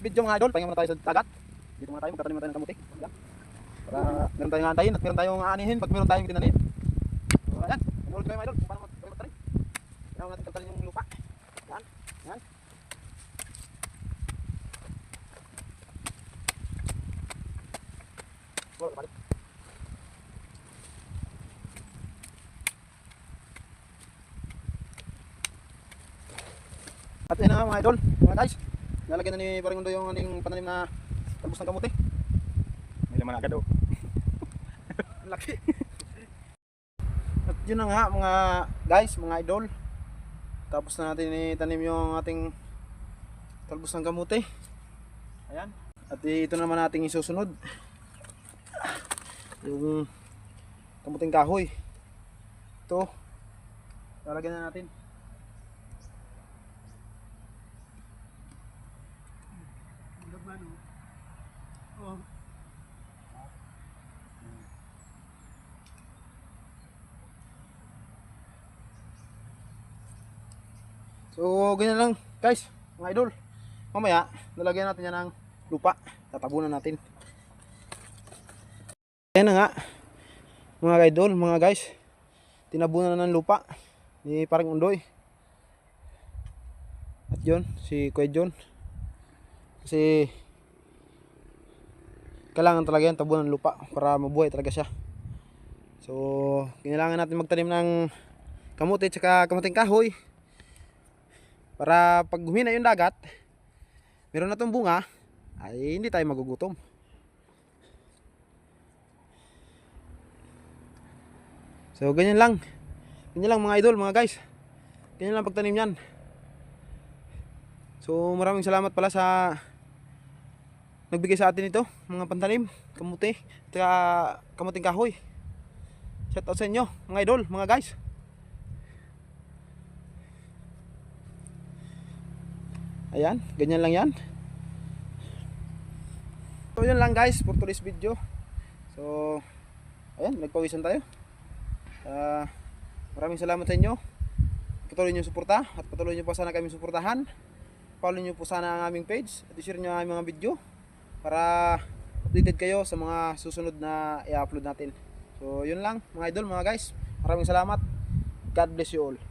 today's video mga idol, pahinga muna tayo sa dagat. Dito muna tayo, magtatanim muna tayo ng kamuti. Ayan. Para meron tayong aantayin at meron tayong aanihin pag meron tayong tinanim. So ayan, nanood kayo mga idol kung paano magtanim. Kailangan natin kalkalin yung lupa. Ayan, ayan. Balik. At yun na nga mga idol, mga guys, nalagyan na ni Paring Undo yung ating pananim na talbos ng kamuti. May laman agad oh. Ang laki. At yun na nga mga guys, mga idol, tapos na natin itanim yung ating talbos ng kamuti. Ayan. At ito naman nating isusunod, yung kamuting kahoy. Ito, lalagyan na natin. Oh. So ganyan lang guys, mga idol. Mamaya lalagyan natin yan ng lupa, tatabunan natin. Ayan na nga mga idol, mga guys, tinabunan na ng lupa ni Paring Undoy. At yun, si Kuya John, kasi kailangan talaga yan tabunan ng lupa para mabuhay talaga siya. So kailangan natin magtanim ng kamuti at kamuting kahoy para pag humina yung dagat, meron na itong bunga, ay hindi tayo magugutom. So ganyan lang mga idol, mga guys, ganyan lang pagtanim yan. So maraming salamat pala sa nagbigay sa atin ito, mga pantanim, kamuti, at kamuting kahoy. Shout out sa inyo mga idol, mga guys. Ayan, ganyan lang yan. So yun lang guys for today's video. So ayan, nagpawisan tayo. Maraming salamat sa inyo. Patuloy nyo suporta at patuloy nyo po sana kami suportahan. Follow nyo po sana ang aming page at i-share nyo ang aming mga video para updated kayo sa mga susunod na i-upload natin. So yun lang mga idol, mga guys. Maraming salamat. God bless you all.